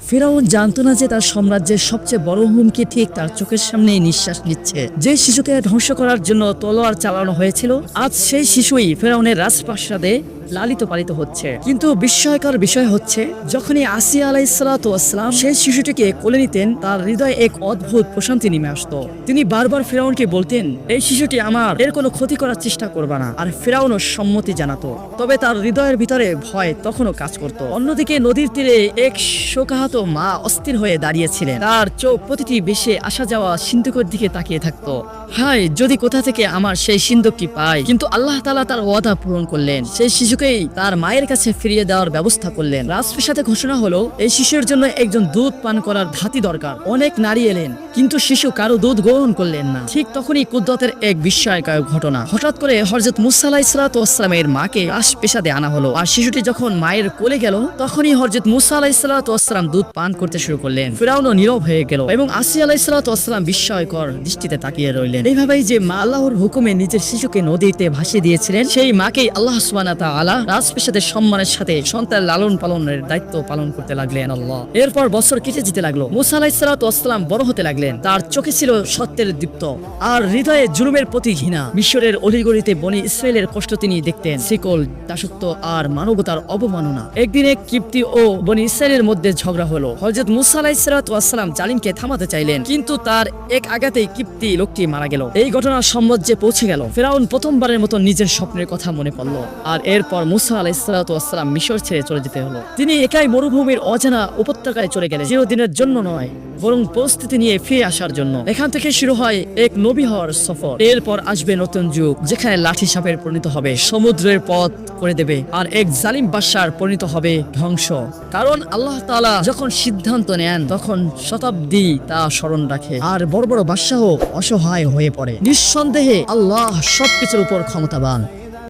ফেরাউন জানতো না যে তার সাম্রাজ্যের সবচেয়ে বড় হুমকি ঠিক তার চোখের সামনেই নিঃশ্বাস নিচ্ছে। যে শিশুকে ধ্বংস করার জন্য তলোয়ার চালানো হয়েছিল, আজ সেই শিশুই ফেরাউনের রাজপ্রাসাদে লালিত পালিত হচ্ছে। কিন্তু বিস্ময়কর বিষয় হচ্ছে, যখনই আসিয়া আলাইহিসসালাতু ওয়াসসালাম সেই শিশুটিকে কোলে নিতেন, তার হৃদয়ে এক অদ্ভুত প্রশান্তি নেমে আসতো। তিনি বারবার ফেরাউনকে বলতেন, এই শিশুটি আমার, এর কোনো ক্ষতি করার চেষ্টা করবা না। আর ফেরাউনও সম্মতি জানাতো, তবে তার হৃদয়ের ভিতরে ভয় তখনও কাজ করত। অন্যদিকে নদীর তীরে এক শোকাহত মা অস্থির হয়ে দাঁড়িয়েছিলেন। তার চোখ প্রতিটি বেশে আসা যাওয়া সিন্ধুকের দিকে তাকিয়ে থাকতো। হায়, যদি কোথা থেকে আমার সেই সিন্ধুকটি পাই। কিন্তু আল্লাহ তাআলা তার ওয়াদা পূরণ করলেন। সেই শিশুকেই তার মায়ের কাছে ফিরিয়ে দেওয়ার ব্যবস্থা করলেন। রাজপ্রাসাদে ঘোষণা হলো, এই শিশুর জন্য একজন দুধ পান করার ধাতি দরকার। অনেক নারী এলেন, কিন্তু শিশু কারো দুধ গ্রহণ করলেন না। ঠিক তখনই কুদরতের এক বিস্ময়কর ঘটনা। হঠাৎ করে হযরত মুসা আলাইহিসসালাতু ওয়াসসালামের মাকে রাজপ্রাসাদে আনা হলো। আর শিশুটি যখন মায়ের কোলে গেল, তখনই হযরত মুসা আলাইহিসসালাতু ওয়াসসালাম দুধ পান করতে শুরু করলেন। ফিরআউনও নীরব হয়ে গেল এবং আসিয়া আলাইহিসসালাতু ওয়াসসালাম বিস্ময়কর দৃষ্টিতে তাকিয়ে রইলেন। এইভাবেই যে মা আল্লাহর হুকুমে নিজের শিশুকে নদীতে ভাসিয়ে দিয়েছিলেন, সেই মাকেই আল্লাহ সুবহানাহু ওয়া তাআলা রাজপ্রাসাদের সম্মানের সাথে সন্তান লালন পালনের দায়িত্ব পালন করতে লাগলেন আল্লাহ। এরপর বছর কেটে যেতে লাগলো। মুসা আলাইহিসসালাতু ওয়াসসালাম বড় হতে লাগলেন। তার চোখে ছিল সত্যের দীপ্ত, আর হৃদয়ে জুলুমের প্রতি ঘৃণা। মিশরের অলিগলিতে বনি ইসরায়েলের কষ্ট তিনি দেখতেন, শিকল, দাসত্ব আর মানবতার অবমাননা। একদিন এক কিপ্তি ও বনি ইসরায়েলের মধ্যে ঝগড়া হলো। হযরত মুসা আলাইহিসসালাতু ওয়াসসালাম জালিমকে থামাতে চাইলেন, কিন্তু তার এক আঘাতেই কিপ্তি লোকটি মারা গেল। এই ঘটনা সাম্রাজ্যে পৌঁছে গেল। ফেরাউন প্রথমবারের মতো নিজের স্বপ্নের কথা মনে পড়ল। আর এরপর মুসা আলাইহিসসালাতু ওয়াসসালাম মিশর ছেড়ে চলে যেতে হলো। তিনি একাই মরুভূমির অজানা উপত্যকায় চলে গেলেন, চিরদিনের জন্য নয়, বরং পরিস্থিতি নিয়ে ফিরে আসার জন্য। এখান থেকে শুরু হয় এক নবী হওয়ার সফর। এরপর আসবে নতুন যুগ, যেখানে লাঠি সাপের পরিণত হবে, সমুদ্রের পথ করে দেবে, আর এক জালিম বাদশার পরিণত হবে ধ্বংস। কারণ আল্লাহ তাআলা যখন সিদ্ধান্ত নেন, তখন শতাব্দী তা স্মরণ রাখে, আর বড় বড় বাদশাহ অসহায় হয়ে পড়ে। নিঃসন্দেহে আল্লাহ সবকিছুর উপর ক্ষমতাবান।